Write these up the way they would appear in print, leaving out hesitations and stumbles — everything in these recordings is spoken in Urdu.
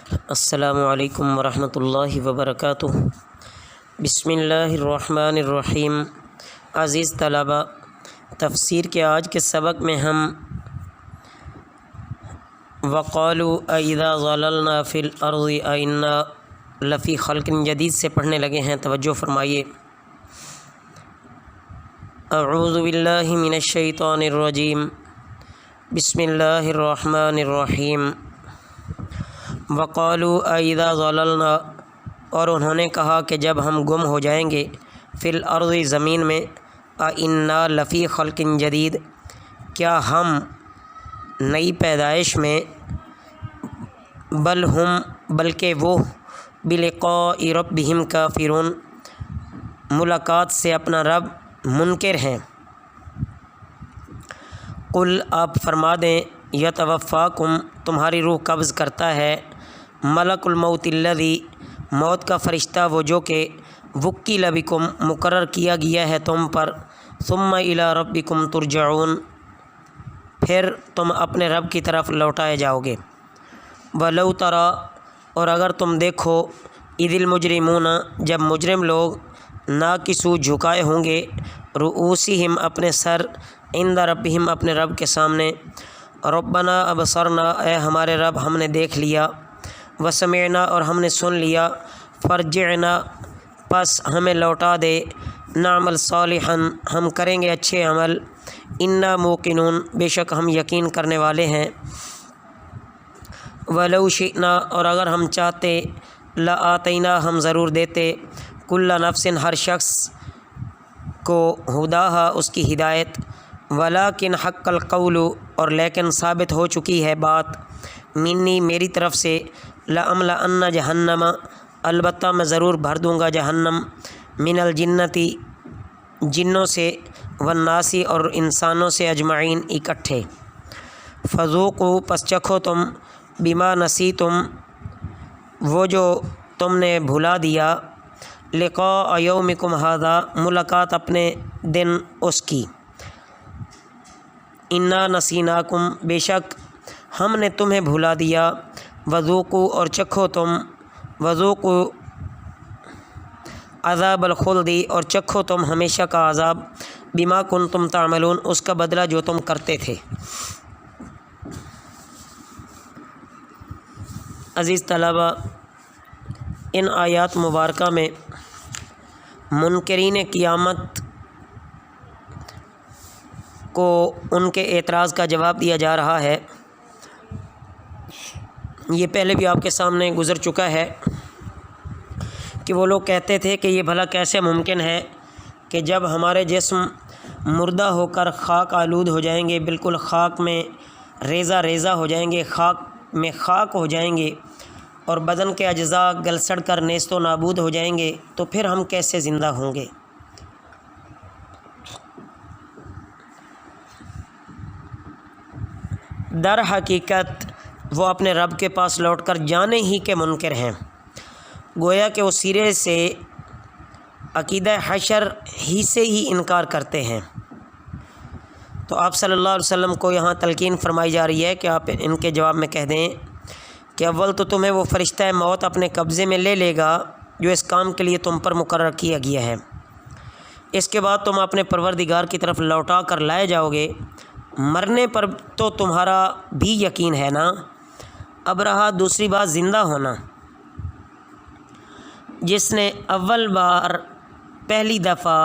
السلام علیکم ورحمۃ اللہ وبرکاتہ۔ بسم اللہ الرحمن الرحیم۔ عزیز طلباء، تفسیر کے آج کے سبق میں ہم وقالوا اذا ضللنا فی الارض انا لفی خلق جدید سے پڑھنے لگے ہیں۔ توجہ فرمائیے۔ اعوذ باللہ من الشیطان الرجیم، بسم اللہ الرحمن الرحیم۔ وقالوا اذا ضللنا، اور انہوں نے کہا کہ جب ہم گم ہو جائیں گے، فی الارض زمین میں، انا لفی خلق جدید، کیا ہم نئی پیدائش میں، بلکہ وہ بلقاء ربہم کافرون، ملاقات سے اپنا رب منکر ہیں۔ قل، آپ فرما دیں، یتوفاکم، تمہاری روح قبض کرتا ہے، ملک الموت الذی، موت کا فرشتہ وہ جو کہ وکیل بکم، مقرر کیا گیا ہے تم پر، ثم الی ربکم ترجعون، پھر تم اپنے رب کی طرف لوٹائے جاؤ گے۔ ولو تری، اور اگر تم دیکھو، اذ المجرمون، جب مجرم لوگ، ناکسو، جھکائے ہوں گے، رؤوسہم، اپنے سر، عند ربہم، اپنے رب کے سامنے، ربنا ابصرنا، اے ہمارے رب ہم نے دیکھ لیا، وسمعنا، اور ہم نے سن لیا، فرجعنا، پس ہمیں لوٹا دے، نعمل صالحا، ہم کریں گے اچھے عمل، انا موقنون، بے شک ہم یقین کرنے والے ہیں، ولو شئنا، اور اگر ہم چاہتے، لآتینا، ہم ضرور دیتے، کل نفس، ہر شخص کو، ہداہا، اس کی ہدایت، ولیکن حق القول، اور لیکن ثابت ہو چکی ہے بات، منی، میری طرف سے، لأملأن جہنم، البتہ میں ضرور بھر دوں گا جہنم، من الجنتی، جنوں سے، والناسی، اور انسانوں سے، اجمعین، اکٹھے، فذوقوا، پس چکھو تم، بما نسیتم، وہ جو تم نے بھلا دیا، لقاء یومکم ھذا، ملاقات اپنے دن اس کی، انا نسیناکم، بے شک ہم نے تمہیں بھلا دیا، وذوقوا، اور چکھو تم، وذوقوا عذاب الخلد، اور چکھو تم ہمیشہ کا عذاب، بما کنتم تعملون، اس کا بدلہ جو تم کرتے تھے۔ عزیز طلباء، ان آیات مبارکہ میں منکرین قیامت کو ان کے اعتراض کا جواب دیا جا رہا ہے۔ یہ پہلے بھی آپ کے سامنے گزر چکا ہے کہ وہ لوگ کہتے تھے کہ یہ بھلا کیسے ممکن ہے کہ جب ہمارے جسم مردہ ہو کر خاک آلود ہو جائیں گے، بالکل خاک میں ریزہ ریزہ ہو جائیں گے، خاک میں خاک ہو جائیں گے، اور بدن کے اجزاء گل سڑ کر نیست و نابود ہو جائیں گے، تو پھر ہم کیسے زندہ ہوں گے؟ در حقیقت وہ اپنے رب کے پاس لوٹ کر جانے ہی کے منکر ہیں، گویا کہ وہ سرے سے عقیدہ حشر ہی سے ہی انکار کرتے ہیں۔ تو آپ صلی اللہ علیہ وسلم کو یہاں تلقین فرمائی جا رہی ہے کہ آپ ان کے جواب میں کہہ دیں کہ اول تو تمہیں وہ فرشتہ موت اپنے قبضے میں لے لے گا جو اس کام کے لیے تم پر مقرر کیا گیا ہے، اس کے بعد تم اپنے پروردگار کی طرف لوٹا کر لائے جاؤ گے، مرنے پر تو تمہارا بھی یقین ہے نا۔ اب رہا دوسری بات، زندہ ہونا، جس نے اول بار، پہلی دفعہ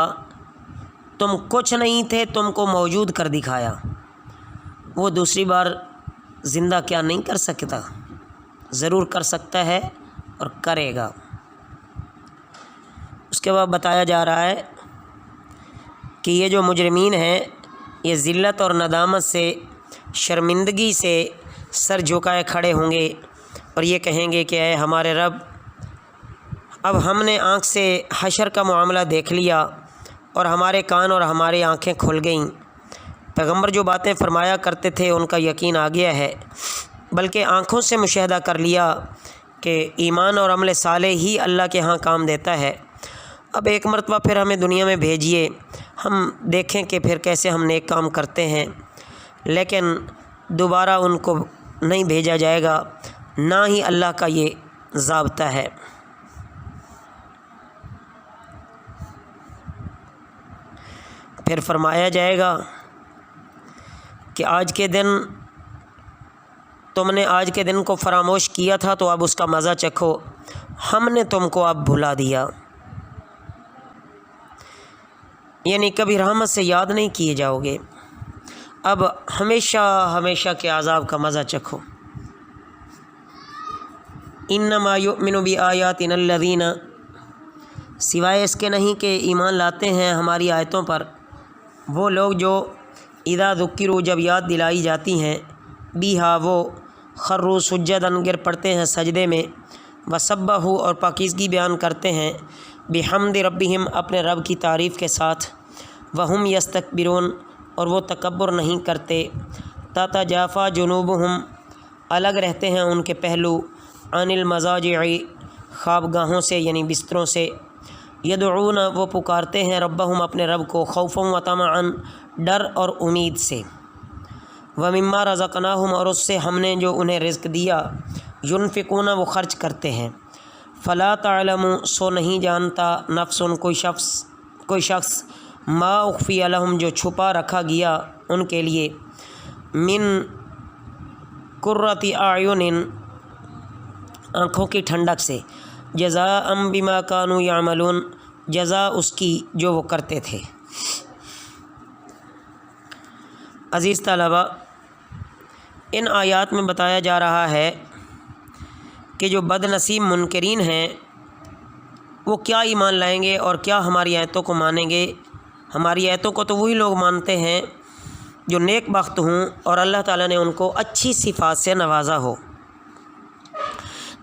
تم کچھ نہیں تھے، تم کو موجود کر دکھایا، وہ دوسری بار زندہ کیا نہیں کر سکتا؟ ضرور کر سکتا ہے اور کرے گا۔ اس کے بعد بتایا جا رہا ہے کہ یہ جو مجرمین ہیں، یہ ذلت اور ندامت سے، شرمندگی سے سر جھکائے کھڑے ہوں گے، اور یہ کہیں گے کہ اے ہمارے رب، اب ہم نے آنکھ سے حشر کا معاملہ دیکھ لیا، اور ہمارے کان اور ہماری آنکھیں کھل گئیں، پیغمبر جو باتیں فرمایا کرتے تھے ان کا یقین آ گیا ہے، بلکہ آنکھوں سے مشاہدہ کر لیا کہ ایمان اور عمل صالح ہی اللہ کے ہاں کام دیتا ہے، اب ایک مرتبہ پھر ہمیں دنیا میں بھیجیے، ہم دیکھیں کہ پھر کیسے ہم نیک کام کرتے ہیں۔ لیکن دوبارہ ان کو نہیں بھیجا جائے گا، نہ ہی اللہ کا یہ ضابطہ ہے۔ پھر فرمایا جائے گا کہ آج کے دن تم نے آج کے دن کو فراموش کیا تھا تو اب اس کا مزہ چکھو، ہم نے تم کو اب بھلا دیا، یعنی کبھی رحمت سے یاد نہیں کیے جاؤ گے، اب ہمیشہ ہمیشہ کے عذاب کا مزہ چکھو۔ انما یؤمن بآیاتنا الذین، سوائے اس کے نہیں کہ ایمان لاتے ہیں ہماری آیتوں پر وہ لوگ جو اذا ذکروا، جب یاد دلائی جاتی ہیں، بیہا وہ، خروا سجدا، گر پڑتے ہیں سجدے میں، وسبحوا، اور پاکیزگی بیان کرتے ہیں، بحمد ربہم، اپنے رب کی تعریف کے ساتھ، وہم یستکبرون، اور وہ تکبر نہیں کرتے، تتجافا جنوبہم، الگ رہتے ہیں ان کے پہلو، عن المضاجع، خوابگاہوں سے یعنی بستروں سے، یدعون، وہ پکارتے ہیں، ربہم، اپنے رب کو، خوفا و طمعا، ڈر اور امید سے، ومما رزقناہم، اور اس سے ہم نے جو انہیں رزق دیا، ینفقون، وہ خرچ کرتے ہیں، فلا تعلم، سو نہیں جانتا، نفس، کوئی شخص، ما اخفی لہم، جو چھپا رکھا گیا ان کے لیے، من قرۃ اعین، آنکھوں کی ٹھنڈک سے، جزاء بما کانوا یعملون، جزا اس کی جو وہ کرتے تھے۔ عزیز طلباء، ان آیات میں بتایا جا رہا ہے کہ جو بد نصیب منکرین ہیں وہ کیا ایمان لائیں گے اور کیا ہماری آیتوں کو مانیں گے۔ ہماری آیتوں کو تو وہی لوگ مانتے ہیں جو نیک بخت ہوں اور اللہ تعالیٰ نے ان کو اچھی صفات سے نوازا ہو۔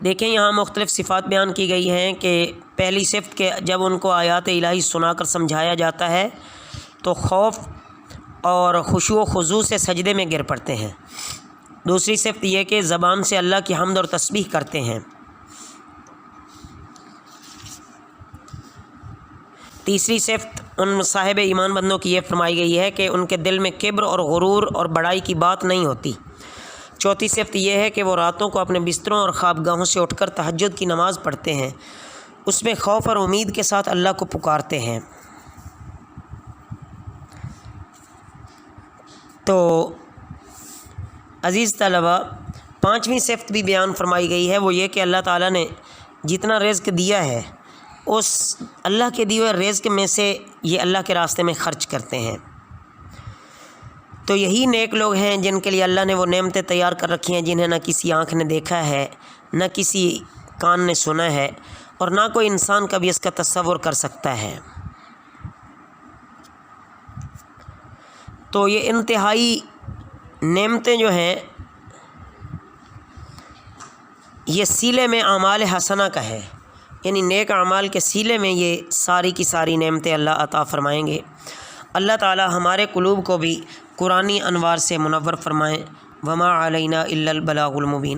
دیکھیں یہاں مختلف صفات بیان کی گئی ہیں کہ پہلی صفت کہ جب ان کو آیات الہی سنا کر سمجھایا جاتا ہے تو خوف اور خشوع و خضوع سے سجدے میں گر پڑتے ہیں۔ دوسری صفت یہ کہ زبان سے اللہ کی حمد اور تسبیح کرتے ہیں۔ تیسری صفت ان صاحب ایمان بندوں کی یہ فرمائی گئی ہے کہ ان کے دل میں کبر اور غرور اور بڑائی کی بات نہیں ہوتی۔ چوتھی صفت یہ ہے کہ وہ راتوں کو اپنے بستروں اور خوابگاہوں سے اٹھ کر تہجد کی نماز پڑھتے ہیں، اس میں خوف اور امید کے ساتھ اللہ کو پکارتے ہیں۔ تو عزیز طلباء، پانچویں صفت بھی بیان فرمائی گئی ہے، وہ یہ کہ اللہ تعالیٰ نے جتنا رزق دیا ہے اس اللہ کے دیے ہوئے رزق میں سے یہ اللہ کے راستے میں خرچ کرتے ہیں۔ تو یہی نیک لوگ ہیں جن کے لیے اللہ نے وہ نعمتیں تیار کر رکھی ہیں جنہیں نہ کسی آنکھ نے دیکھا ہے، نہ کسی کان نے سنا ہے، اور نہ کوئی انسان کبھی اس کا تصور کر سکتا ہے۔ تو یہ انتہائی نعمتیں جو ہیں یہ سیلے میں اعمال حسنہ کا ہے، یعنی نیک اعمال کے سیلے میں یہ ساری کی ساری نعمتیں اللہ عطا فرمائیں گے۔ اللہ تعالی ہمارے قلوب کو بھی قرآنی انوار سے منور فرمائیں۔ وما علینا الا البلاغ المبین۔